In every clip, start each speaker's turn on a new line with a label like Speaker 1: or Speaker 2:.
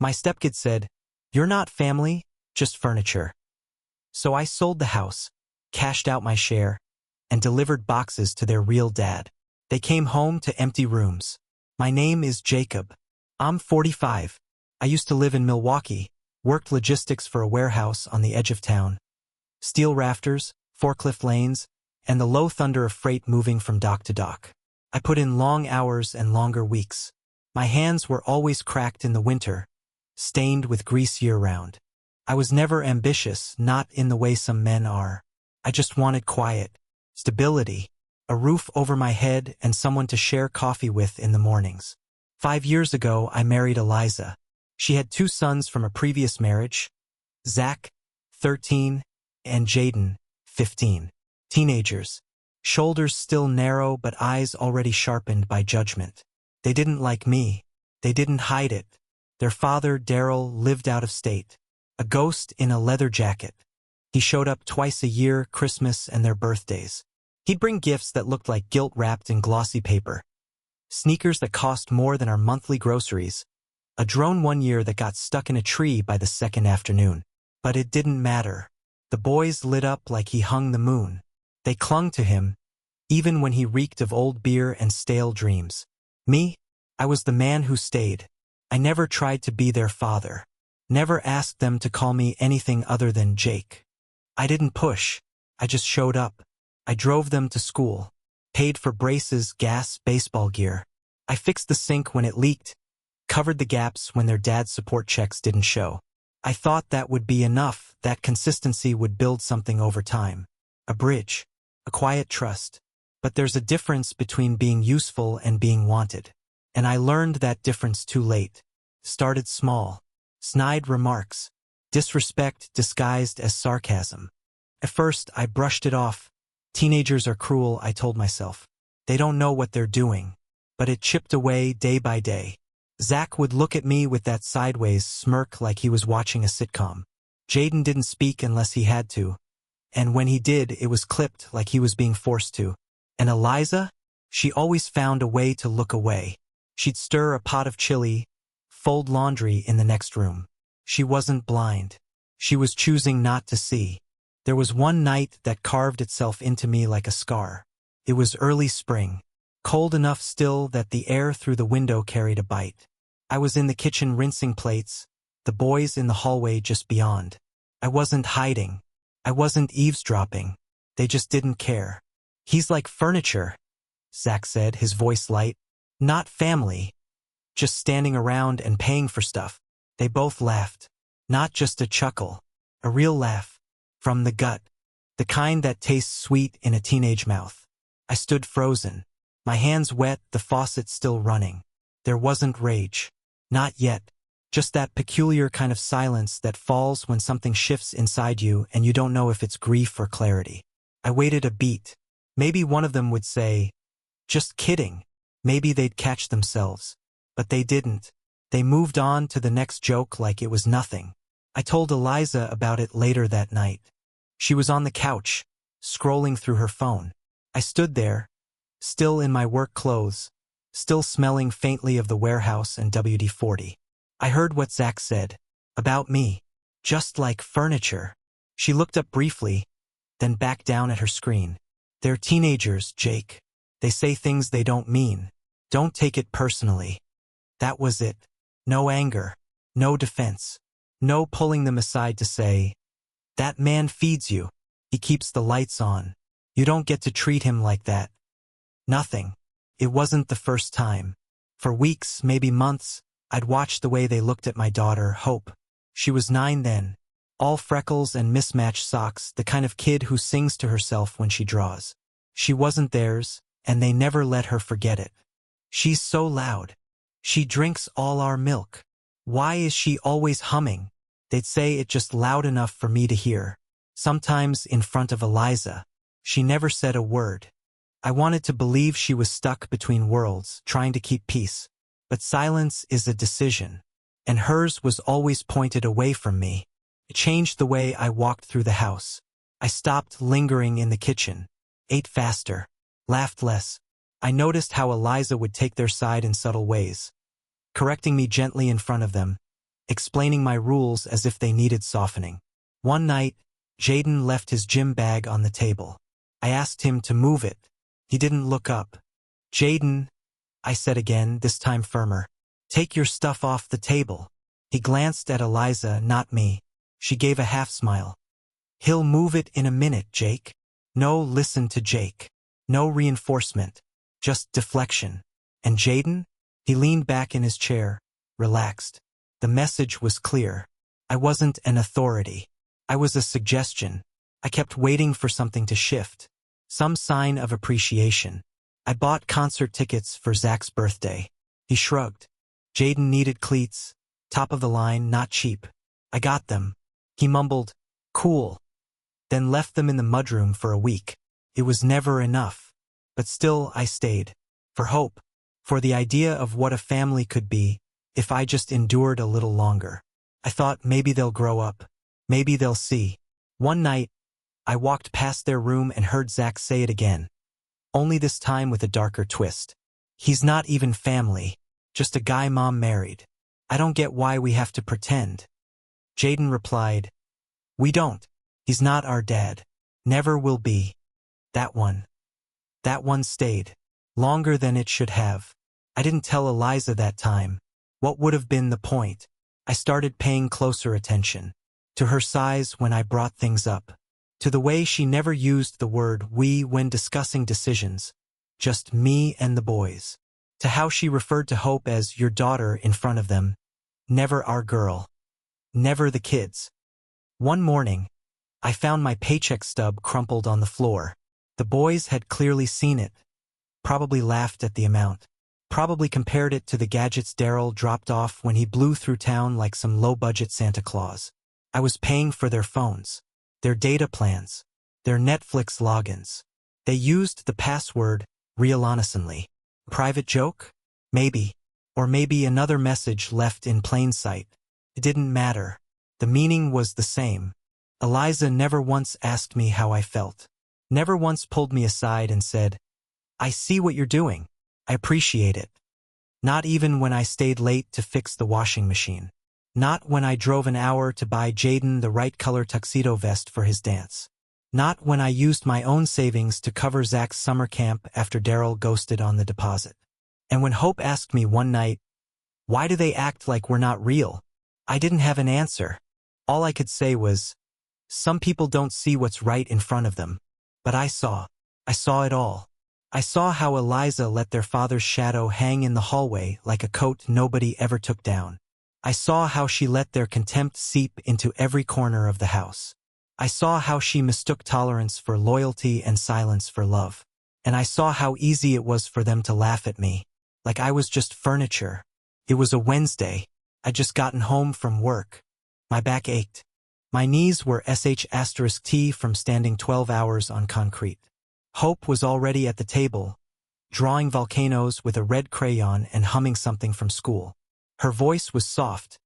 Speaker 1: My stepkid said, "You're not family, just furniture." So I sold the house, cashed out my share, and delivered boxes to their real dad. They came home to empty rooms. My name is Jacob. I'm 45. I used to live in Milwaukee, worked logistics for a warehouse on the edge of town. Steel rafters, forklift lanes, and the low thunder of freight moving from dock to dock. I put in long hours and longer weeks. My hands were always cracked in the winter, stained with grease year-round. I was never ambitious, not in the way some men are. I just wanted quiet, stability, a roof over my head, and someone to share coffee with in the mornings. 5 years ago, I married Eliza. She had 2 sons from a previous marriage, Zach, 13, and Jaden, 15. Teenagers. Shoulders still narrow but eyes already sharpened by judgment. They didn't like me. They didn't hide it. Their father, Daryl, lived out of state. A ghost in a leather jacket. He showed up twice a year, Christmas and their birthdays. He'd bring gifts that looked like guilt wrapped in glossy paper. Sneakers that cost more than our monthly groceries. A drone one year that got stuck in a tree by the second afternoon. But it didn't matter. The boys lit up like he hung the moon. They clung to him, even when he reeked of old beer and stale dreams. Me? I was the man who stayed. I never tried to be their father. Never asked them to call me anything other than Jake. I didn't push. I just showed up. I drove them to school. Paid for braces, gas, baseball gear. I fixed the sink when it leaked. Covered the gaps when their dad's support checks didn't show. I thought that would be enough, that consistency would build something over time. A bridge. A quiet trust. But there's a difference between being useful and being wanted. And I learned that difference too late. Started small. Snide remarks. Disrespect disguised as sarcasm. At first, I brushed it off. Teenagers are cruel, I told myself. They don't know what they're doing. But it chipped away day by day. Zach would look at me with that sideways smirk like he was watching a sitcom. Jaden didn't speak unless he had to. And when he did, it was clipped like he was being forced to. And Eliza? She always found a way to look away. She'd stir a pot of chili, fold laundry in the next room. She wasn't blind. She was choosing not to see. There was one night that carved itself into me like a scar. It was early spring, cold enough still that the air through the window carried a bite. I was in the kitchen rinsing plates, the boys in the hallway just beyond. I wasn't hiding. I wasn't eavesdropping. They just didn't care. "He's like furniture," Zach said, his voice light. "Not family. Just standing around and paying for stuff." They both laughed. Not just a chuckle. A real laugh. From the gut. The kind that tastes sweet in a teenage mouth. I stood frozen. My hands wet, the faucet still running. There wasn't rage. Not yet. Just that peculiar kind of silence that falls when something shifts inside you and you don't know if it's grief or clarity. I waited a beat. Maybe one of them would say, "Just kidding." Maybe they'd catch themselves. But they didn't. They moved on to the next joke like it was nothing. I told Eliza about it later that night. She was on the couch, scrolling through her phone. I stood there, still in my work clothes, still smelling faintly of the warehouse and WD-40. I heard what Zach said. About me. Just like furniture. She looked up briefly, then back down at her screen. "They're teenagers, Jake. They say things they don't mean. Don't take it personally." That was it. No anger. No defense. No pulling them aside to say, "That man feeds you. He keeps the lights on. You don't get to treat him like that." Nothing. It wasn't the first time. For weeks, maybe months, I'd watched the way they looked at my daughter, Hope. She was 9 then. All freckles and mismatched socks, the kind of kid who sings to herself when she draws. She wasn't theirs, and they never let her forget it. "She's so loud. She drinks all our milk. Why is she always humming?" They'd say it just loud enough for me to hear. Sometimes in front of Eliza. She never said a word. I wanted to believe she was stuck between worlds, trying to keep peace. But silence is a decision. And hers was always pointed away from me. It changed the way I walked through the house. I stopped lingering in the kitchen. Ate faster. Laughed less. I noticed how Eliza would take their side in subtle ways. Correcting me gently in front of them. explaining my rules as if they needed softening. One night, Jaden left his gym bag on the table. I asked him to move it. He didn't look up. "Jaden," I said again, this time firmer. "Take your stuff off the table." He glanced at Eliza, not me. She gave a half-smile. "He'll move it in a minute, Jake." No, listen to Jake. No reinforcement. Just deflection. And Jaden? He leaned back in his chair, relaxed. The message was clear. I wasn't an authority. I was a suggestion. I kept waiting for something to shift. Some sign of appreciation. I bought concert tickets for Zach's birthday. He shrugged. Jaden needed cleats. Top of the line, not cheap. I got them. He mumbled, "Cool." Then left them in the mudroom for a week. It was never enough. But still I stayed. For hope. For the idea of what a family could be, if I just endured a little longer. I thought maybe they'll grow up. Maybe they'll see. One night, I walked past their room and heard Zach say it again. Only this time with a darker twist. "He's not even family. Just a guy Mom married. I don't get why we have to pretend." Jaden replied, "We don't. He's not our dad. Never will be." That one. That one stayed. Longer than it should have. I didn't tell Eliza that time. What would have been the point? I started paying closer attention. To her sighs when I brought things up. To the way she never used the word "we" when discussing decisions. Just me and the boys. To how she referred to Hope as "your daughter" in front of them. Never "our girl." Never the kids. One morning, I found my paycheck stub crumpled on the floor. The boys had clearly seen it. Probably laughed at the amount. Probably compared it to the gadgets Daryl dropped off when he blew through town like some low-budget Santa Claus. I was paying for their phones, their data plans, their Netflix logins. They used the password "real innocently." Private joke? Maybe. Or maybe another message left in plain sight. It didn't matter. The meaning was the same. Eliza never once asked me how I felt. Never once pulled me aside and said, "I see what you're doing. I appreciate it." Not even when I stayed late to fix the washing machine. Not when I drove an hour to buy Jaden the right color tuxedo vest for his dance. Not when I used my own savings to cover Zach's summer camp after Daryl ghosted on the deposit. And when Hope asked me one night, "Why do they act like we're not real?" I didn't have an answer. All I could say was, "Some people don't see what's right in front of them." But I saw. I saw it all. I saw how Eliza let their father's shadow hang in the hallway like a coat nobody ever took down. I saw how she let their contempt seep into every corner of the house. I saw how she mistook tolerance for loyalty and silence for love. And I saw how easy it was for them to laugh at me, like I was just furniture. It was a Wednesday. I'd just gotten home from work. My back ached. My knees were sh*t from standing 12 hours on concrete. Hope was already at the table, drawing volcanoes with a red crayon and humming something from school. Her voice was soft,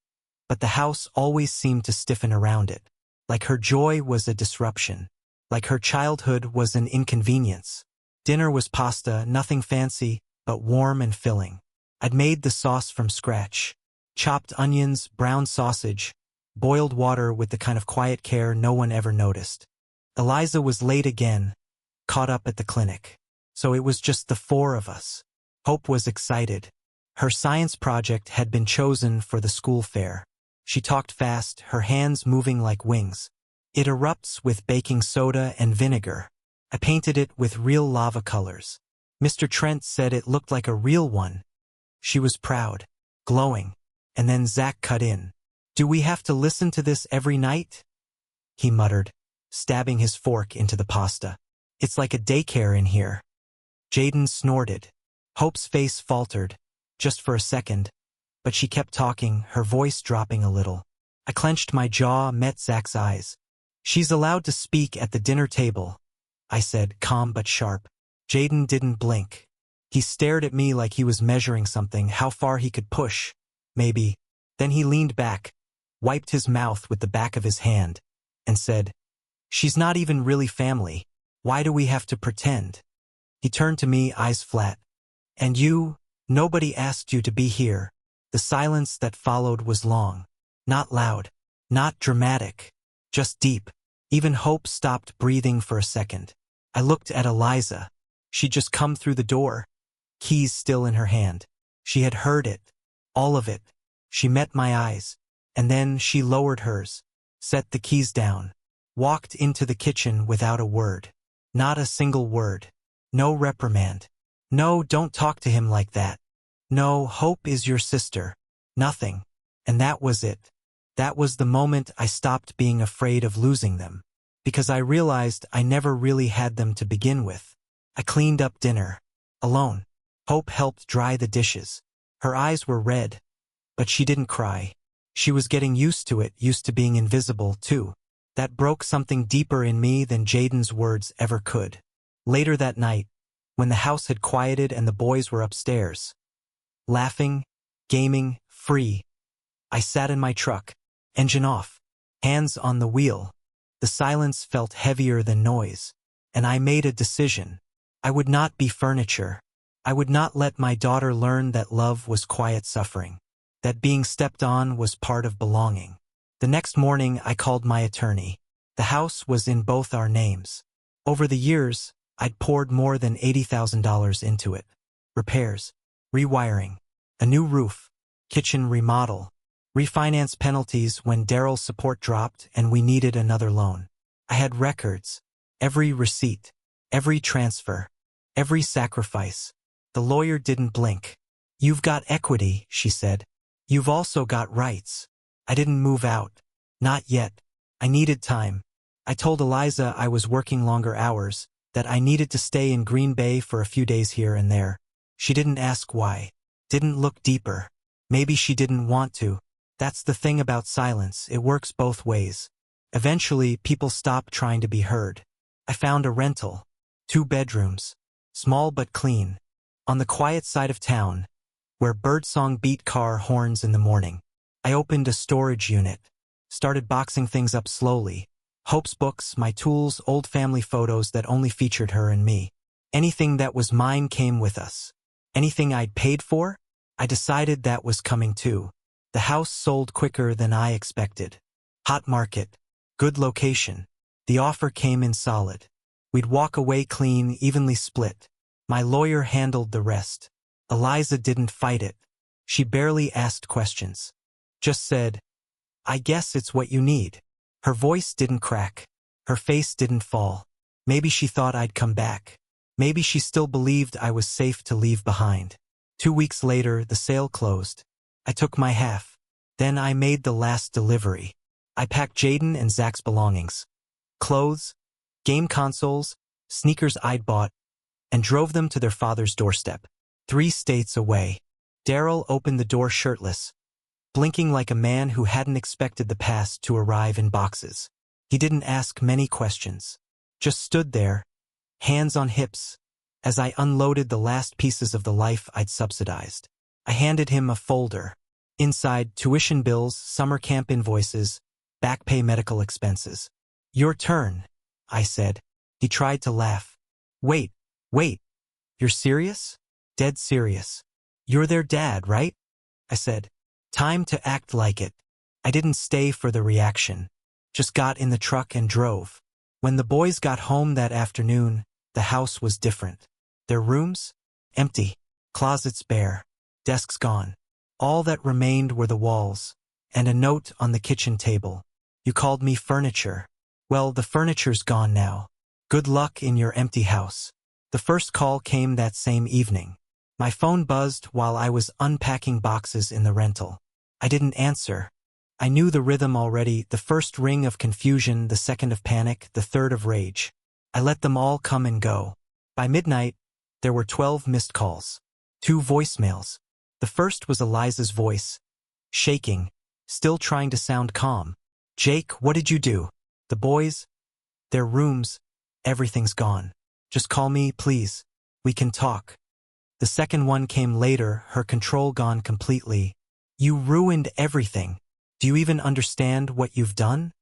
Speaker 1: but the house always seemed to stiffen around it. Like her joy was a disruption. Like her childhood was an inconvenience. Dinner was pasta, nothing fancy, but warm and filling. I'd made the sauce from scratch. Chopped onions, brown sausage, boiled water with the kind of quiet care no one ever noticed. Eliza was late again, caught up at the clinic. So it was just the four of us. Hope was excited. Her science project had been chosen for the school fair. She talked fast, her hands moving like wings. "It erupts with baking soda and vinegar. I painted it with real lava colors. Mr. Trent said it looked like a real one." She was proud, glowing. And then Zach cut in. "Do we have to listen to this every night?" he muttered, stabbing his fork into the pasta. "It's like a daycare in here." Jaden snorted. Hope's face faltered, just for a second, but she kept talking, her voice dropping a little. I clenched my jaw, met Zach's eyes. "She's allowed to speak at the dinner table," I said, calm but sharp. Jaden didn't blink. He stared at me like he was measuring something, how far he could push. Maybe. Then he leaned back, wiped his mouth with the back of his hand, and said, "She's not even really family. Why do we have to pretend?" He turned to me, eyes flat. "And you? Nobody asked you to be here." The silence that followed was long. Not loud. Not dramatic. Just deep. Even Hope stopped breathing for a second. I looked at Eliza. She'd just come through the door, keys still in her hand. She had heard it. All of it. She met my eyes. And then she lowered hers, set the keys down, walked into the kitchen without a word. Not a single word. No reprimand. No, don't talk to him like that. No, Hope is your sister. Nothing. And that was it. That was the moment I stopped being afraid of losing them. Because I realized I never really had them to begin with. I cleaned up dinner. Alone. Hope helped dry the dishes. Her eyes were red. But she didn't cry. She was getting used to it, used to being invisible, too. That broke something deeper in me than Jaden's words ever could. Later that night, when the house had quieted and the boys were upstairs, laughing, gaming, free, I sat in my truck, engine off, hands on the wheel. The silence felt heavier than noise, and I made a decision. I would not be furniture. I would not let my daughter learn that love was quiet suffering, that being stepped on was part of belonging. The next morning, I called my attorney. The house was in both our names. Over the years, I'd poured more than $80,000 into it. Repairs, rewiring, a new roof, kitchen remodel, refinance penalties when Daryl's support dropped and we needed another loan. I had records, every receipt, every transfer, every sacrifice. The lawyer didn't blink. You've got equity, she said. You've also got rights. I didn't move out. Not yet. I needed time. I told Eliza I was working longer hours, that I needed to stay in Green Bay for a few days here and there. She didn't ask why. Didn't look deeper. Maybe she didn't want to. That's the thing about silence, it works both ways. Eventually, people stopped trying to be heard. I found a rental. 2 bedrooms. Small but clean. On the quiet side of town, where birdsong beat car horns in the morning. I opened a storage unit. Started boxing things up slowly. Hope's books, my tools, old family photos that only featured her and me. Anything that was mine came with us. Anything I'd paid for, I decided that was coming too. The house sold quicker than I expected. Hot market. Good location. The offer came in solid. We'd walk away clean, evenly split. My lawyer handled the rest. Eliza didn't fight it. She barely asked questions. Just said, I guess it's what you need. Her voice didn't crack. Her face didn't fall. Maybe she thought I'd come back. Maybe she still believed I was safe to leave behind. 2 weeks later, the sale closed. I took my half. Then I made the last delivery. I packed Jaden and Zach's belongings. Clothes, game consoles, sneakers I'd bought, and drove them to their father's doorstep. 3 states away. Daryl opened the door shirtless, blinking like a man who hadn't expected the past to arrive in boxes. He didn't ask many questions. Just stood there, hands on hips, as I unloaded the last pieces of the life I'd subsidized. I handed him a folder. Inside, tuition bills, summer camp invoices, back pay medical expenses. Your turn, I said. He tried to laugh. Wait. You're serious? Dead serious. You're their dad, right? I said. Time to act like it. I didn't stay for the reaction. Just got in the truck and drove. When the boys got home that afternoon, the house was different. Their rooms? Empty. Closets bare. Desks gone. All that remained were the walls, and a note on the kitchen table. You called me furniture. Well, the furniture's gone now. Good luck in your empty house. The first call came that same evening. My phone buzzed while I was unpacking boxes in the rental. I didn't answer. I knew the rhythm already, the first ring of confusion, the second of panic, the third of rage. I let them all come and go. By midnight, there were 12 missed calls. 2 voicemails. The first was Eliza's voice, shaking, still trying to sound calm. Jake, what did you do? The boys? Their rooms? Everything's gone. Just call me, please. We can talk. The second one came later, her control gone completely. You ruined everything. Do you even understand what you've done?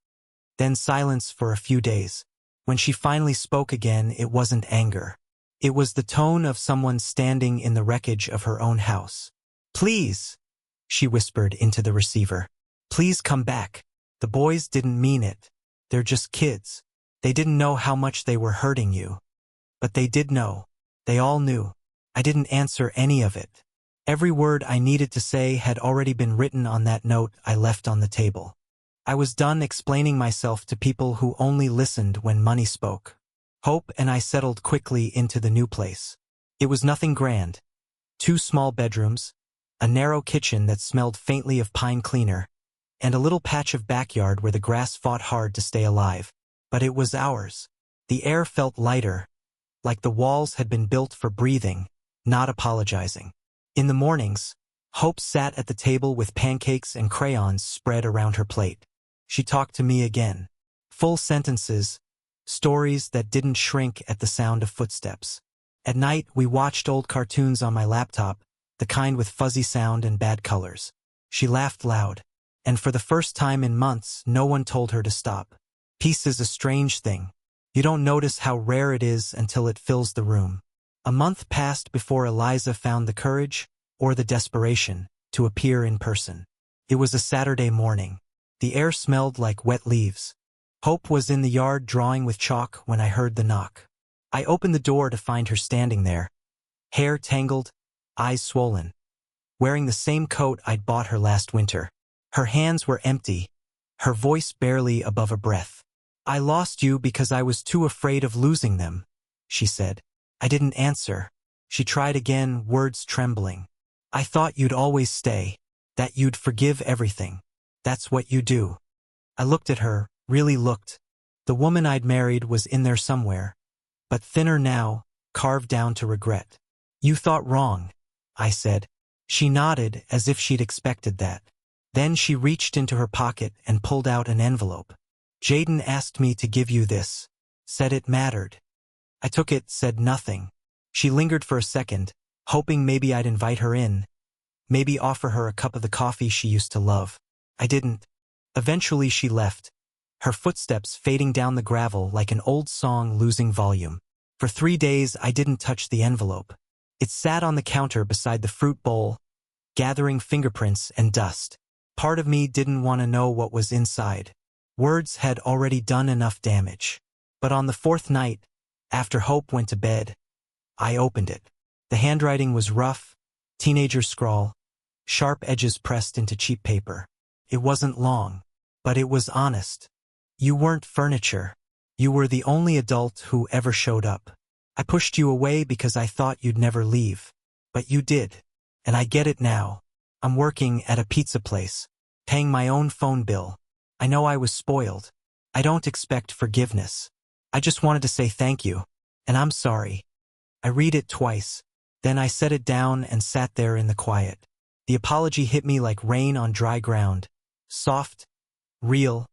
Speaker 1: Then silence for a few days. When she finally spoke again, it wasn't anger. It was the tone of someone standing in the wreckage of her own house. Please, she whispered into the receiver. Please come back. The boys didn't mean it. They're just kids. They didn't know how much they were hurting you. But they did know. They all knew. I didn't answer any of it. Every word I needed to say had already been written on that note I left on the table. I was done explaining myself to people who only listened when money spoke. Hope and I settled quickly into the new place. It was nothing grand. 2 small bedrooms, a narrow kitchen that smelled faintly of pine cleaner, and a little patch of backyard where the grass fought hard to stay alive. But it was ours. The air felt lighter, like the walls had been built for breathing, not apologizing. In the mornings, Hope sat at the table with pancakes and crayons spread around her plate. She talked to me again. Full sentences, stories that didn't shrink at the sound of footsteps. At night, we watched old cartoons on my laptop, the kind with fuzzy sound and bad colors. She laughed loud, and for the first time in months, no one told her to stop. Peace is a strange thing. You don't notice how rare it is until it fills the room. A month passed before Eliza found the courage, or the desperation, to appear in person. It was a Saturday morning. The air smelled like wet leaves. Hope was in the yard drawing with chalk when I heard the knock. I opened the door to find her standing there, hair tangled, eyes swollen, wearing the same coat I'd bought her last winter. Her hands were empty, her voice barely above a breath. "I lost you because I was too afraid of losing them," she said. I didn't answer. She tried again, words trembling. "I thought you'd always stay, that you'd forgive everything. That's what you do." I looked at her, really looked. The woman I'd married was in there somewhere, but thinner now, carved down to regret. "You thought wrong," I said. She nodded as if she'd expected that. Then she reached into her pocket and pulled out an envelope. "Jaden asked me to give you this. Said it mattered." I took it, said nothing. She lingered for a second, hoping maybe I'd invite her in, maybe offer her a cup of the coffee she used to love. I didn't. Eventually she left, her footsteps fading down the gravel like an old song losing volume. For 3 days I didn't touch the envelope. It sat on the counter beside the fruit bowl, gathering fingerprints and dust. Part of me didn't want to know what was inside. Words had already done enough damage. But on the 4th night, after Hope went to bed, I opened it. The handwriting was rough, teenager scrawl, sharp edges pressed into cheap paper. It wasn't long, but it was honest. "You weren't furniture. You were the only adult who ever showed up. I pushed you away because I thought you'd never leave. But you did. And I get it now. I'm working at a pizza place, paying my own phone bill. I know I was spoiled. I don't expect forgiveness. I just wanted to say thank you, and I'm sorry." I read it twice, then I set it down and sat there in the quiet. The apology hit me like rain on dry ground, soft, real,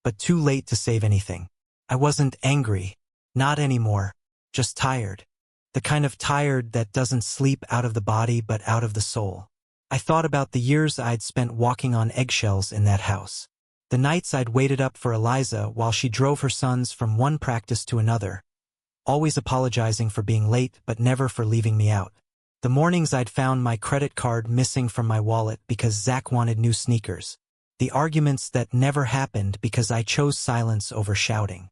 Speaker 1: but too late to save anything. I wasn't angry, not anymore, just tired. The kind of tired that doesn't sleep out of the body but out of the soul. I thought about the years I'd spent walking on eggshells in that house. The nights I'd waited up for Eliza while she drove her sons from one practice to another, always apologizing for being late but never for leaving me out. The mornings I'd found my credit card missing from my wallet because Zach wanted new sneakers. The arguments that never happened because I chose silence over shouting.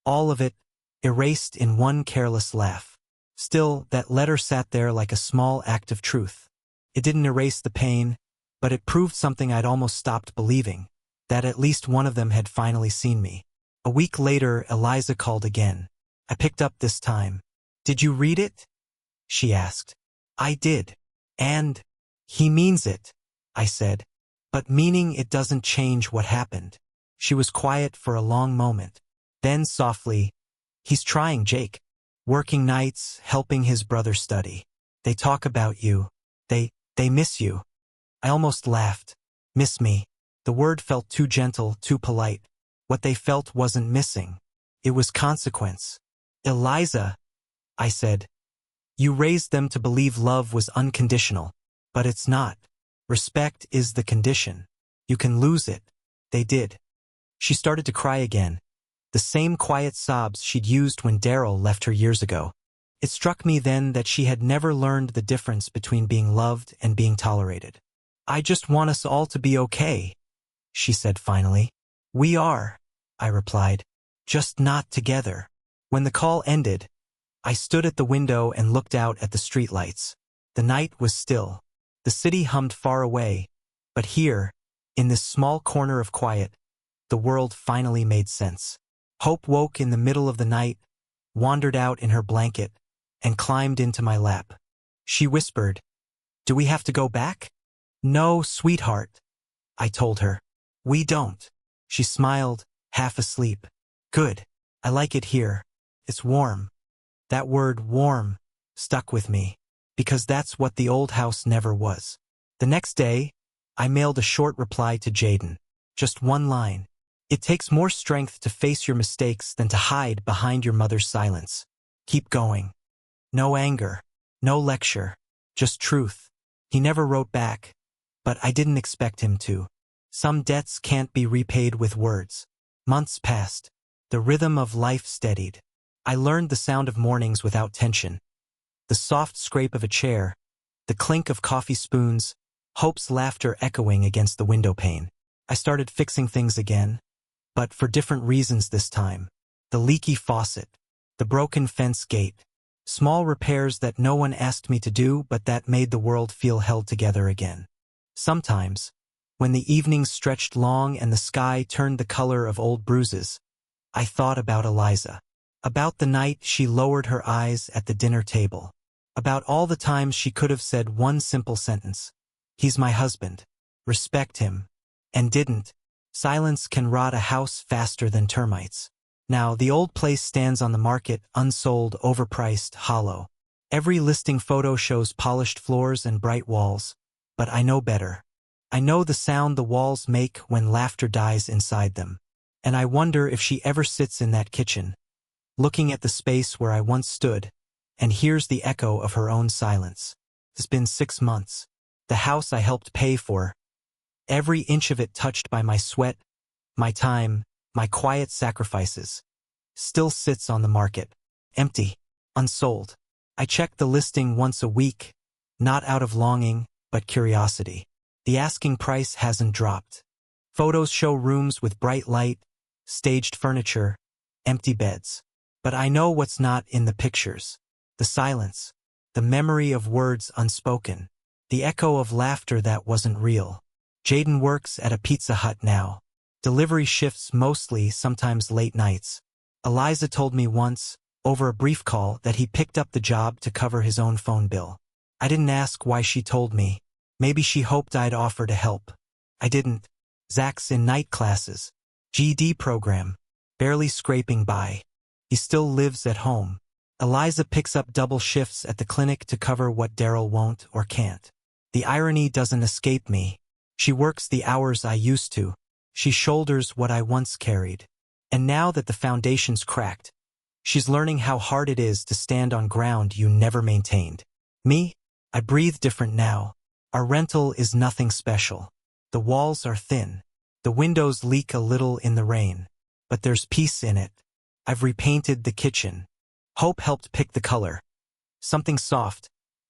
Speaker 1: All of it, erased in one careless laugh. Still, that letter sat there like a small act of truth. It didn't erase the pain, but it proved something I'd almost stopped believing, that at least one of them had finally seen me. A week later, Eliza called again. I picked up this time. "Did you read it?" she asked. I did. "And he means it," I said. "But meaning it doesn't change what happened." She was quiet for a long moment. Then softly, "He's trying, Jake. Working nights, helping his brother study. They talk about you. They miss you." I almost laughed. Miss me. The word felt too gentle, too polite. What they felt wasn't missing. It was consequence. "Eliza," I said, "you raised them to believe love was unconditional. But it's not. Respect is the condition. You can lose it." They did. She started to cry again. The same quiet sobs she'd used when Daryl left her years ago. It struck me then that she had never learned the difference between being loved and being tolerated. "I just want us all to be okay," she said finally. We are, I replied. Just not together. When the call ended, I stood at the window and looked out at the streetlights. The night was still. The city hummed far away, but here, in this small corner of quiet, the world finally made sense. Hope woke in the middle of the night, wandered out in her blanket, and climbed into my lap. She whispered, "Do we have to go back?" "No, sweetheart," I told her. "We don't." She smiled, half asleep. "Good. I like it here. It's warm." That word, warm, stuck with me, because that's what the old house never was. The next day, I mailed a short reply to Jaden. Just one line. It takes more strength to face your mistakes than to hide behind your mother's silence. Keep going. No anger, no lecture, just truth. He never wrote back, but I didn't expect him to. Some debts can't be repaid with words. Months passed. The rhythm of life steadied. I learned the sound of mornings without tension. The soft scrape of a chair, the clink of coffee spoons, Hope's laughter echoing against the window pane. I started fixing things again, but for different reasons this time. The leaky faucet, the broken fence gate, small repairs that no one asked me to do but that made the world feel held together again. Sometimes, when the evenings stretched long and the sky turned the color of old bruises, I thought about Eliza. About the night she lowered her eyes at the dinner table. About all the times she could have said one simple sentence. "He's my husband. Respect him." And didn't. Silence can rot a house faster than termites. Now, the old place stands on the market, unsold, overpriced, hollow. Every listing photo shows polished floors and bright walls. But I know better. I know the sound the walls make when laughter dies inside them. And I wonder if she ever sits in that kitchen, looking at the space where I once stood, and hears the echo of her own silence. It's been 6 months. The house I helped pay for, every inch of it touched by my sweat, my time, my quiet sacrifices, still sits on the market, empty, unsold. I check the listing once a week, not out of longing, but curiosity. The asking price hasn't dropped. Photos show rooms with bright light, staged furniture, empty beds. But I know what's not in the pictures. The silence, the memory of words unspoken, the echo of laughter that wasn't real. Jaden works at a Pizza Hut now. Delivery shifts mostly, sometimes late nights. Eliza told me once, over a brief call, that he picked up the job to cover his own phone bill. I didn't ask why she told me. Maybe she hoped I'd offer to help. I didn't. Zach's in night classes. GED program. Barely scraping by. He still lives at home. Eliza picks up double shifts at the clinic to cover what Daryl won't or can't. The irony doesn't escape me. She works the hours I used to. She shoulders what I once carried. And now that the foundation's cracked, she's learning how hard it is to stand on ground you never maintained. Me? I breathe different now. Our rental is nothing special. The walls are thin. The windows leak a little in the rain. But there's peace in it. I've repainted the kitchen. Hope helped pick the color. Something soft.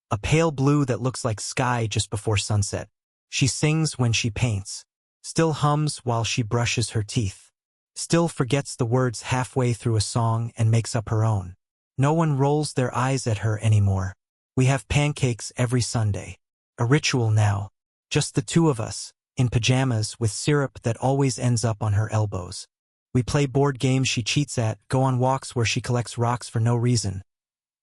Speaker 1: A pale blue that looks like sky just before sunset. She sings when she paints. Still hums while she brushes her teeth. Still forgets the words halfway through a song and makes up her own. No one rolls their eyes at her anymore. We have pancakes every Sunday. A ritual now. Just the two of us, in pajamas with syrup that always ends up on her elbows. We play board games she cheats at, go on walks where she collects rocks for no reason,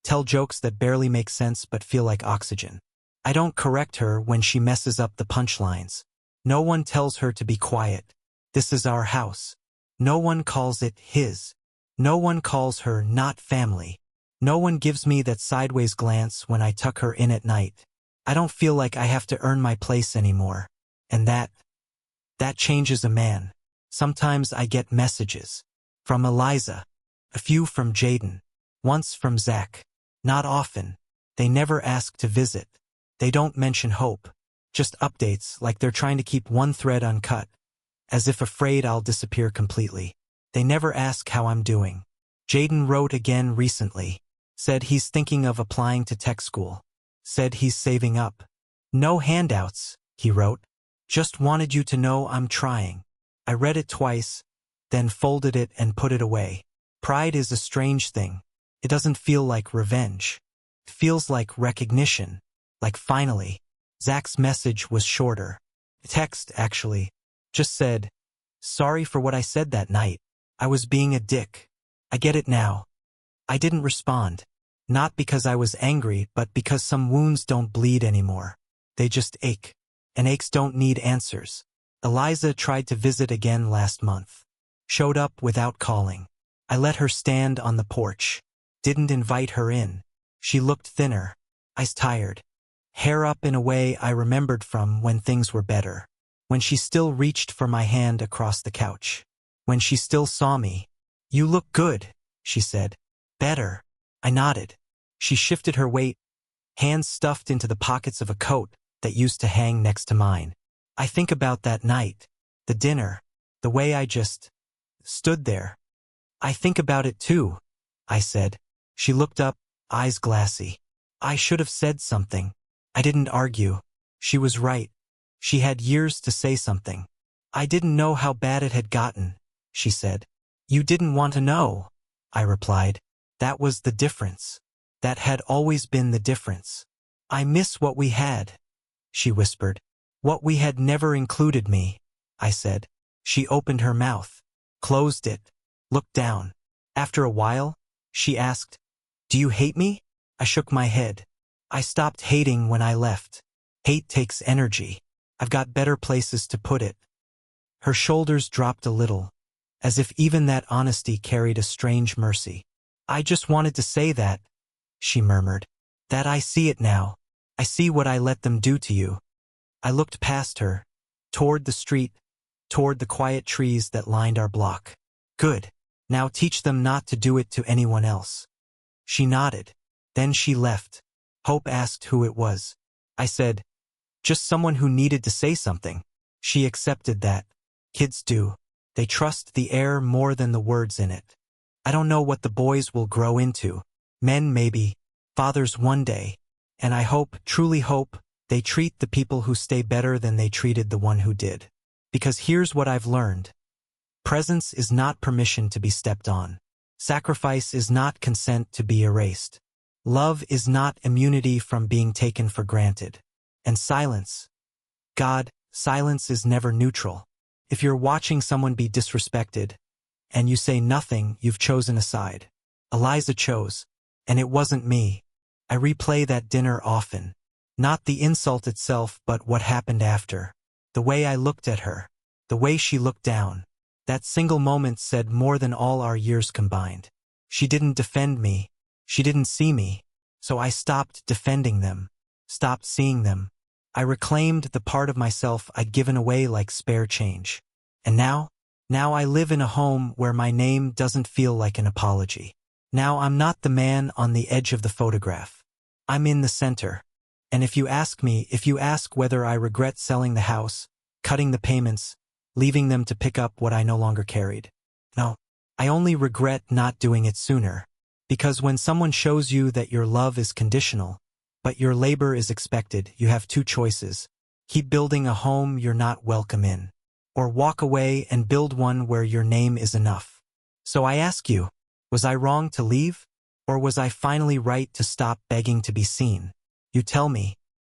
Speaker 1: tell jokes that barely make sense but feel like oxygen. I don't correct her when she messes up the punchlines. No one tells her to be quiet. This is our house. No one calls it his. No one calls her not family. No one gives me that sideways glance when I tuck her in at night. I don't feel like I have to earn my place anymore. And that changes a man. Sometimes I get messages. From Eliza. A few from Jaden. Once from Zach. Not often. They never ask to visit. They don't mention hope. Just updates, like they're trying to keep one thread uncut. As if afraid I'll disappear completely. They never ask how I'm doing. Jaden wrote again recently. Said he's thinking of applying to tech school. Said he's saving up. No handouts, he wrote. Just wanted you to know I'm trying. I read it twice, then folded it and put it away. Pride is a strange thing. It doesn't feel like revenge. It feels like recognition. Like finally. Zach's message was shorter. Text, actually. Just said, "Sorry for what I said that night. I was being a dick. I get it now." I didn't respond. Not because I was angry, but because some wounds don't bleed anymore. They just ache. And aches don't need answers. Eliza tried to visit again last month. Showed up without calling. I let her stand on the porch. Didn't invite her in. She looked thinner. Eyes tired. Hair up in a way I remembered from when things were better. When she still reached for my hand across the couch. When she still saw me. "You look good," she said. "Better." I nodded. She shifted her weight, hands stuffed into the pockets of a coat that used to hang next to mine. I think about that night, the dinner, the way I just stood there. "I think about it too," I said. She looked up, eyes glassy. I should have said something. I didn't argue. She was right. She had years to say something. "I didn't know how bad it had gotten," she said. "You didn't want to know," I replied. That was the difference. That had always been the difference. "I miss what we had," she whispered. "What we had never included me," I said. She opened her mouth, closed it, looked down. After a while, she asked, "Do you hate me?" I shook my head. "I stopped hating when I left. Hate takes energy. I've got better places to put it." Her shoulders dropped a little, as if even that honesty carried a strange mercy. "I just wanted to say that," she murmured. "That I see it now. I see what I let them do to you." I looked past her, toward the street, toward the quiet trees that lined our block. "Good. Now teach them not to do it to anyone else." She nodded. Then she left. Hope asked who it was. I said, "Just someone who needed to say something." She accepted that. Kids do. They trust the air more than the words in it. I don't know what the boys will grow into. Men maybe, fathers one day. And I hope, truly hope, they treat the people who stay better than they treated the one who did. Because here's what I've learned. Presence is not permission to be stepped on. Sacrifice is not consent to be erased. Love is not immunity from being taken for granted. And silence. God, silence is never neutral. If you're watching someone be disrespected, and you say nothing, you've chosen a side. Eliza chose, and it wasn't me. I replay that dinner often. Not the insult itself, but what happened after. The way I looked at her. The way she looked down. That single moment said more than all our years combined. She didn't defend me. She didn't see me. So I stopped defending them. Stopped seeing them. I reclaimed the part of myself I'd given away like spare change. And now I live in a home where my name doesn't feel like an apology. Now I'm not the man on the edge of the photograph. I'm in the center. And if you ask whether I regret selling the house, cutting the payments, leaving them to pick up what I no longer carried. No, I only regret not doing it sooner. Because when someone shows you that your love is conditional, but your labor is expected, you have two choices. Keep building a home you're not welcome in. Or walk away and build one where your name is enough. So I ask you, was I wrong to leave? Or was I finally right to stop begging to be seen? You tell me.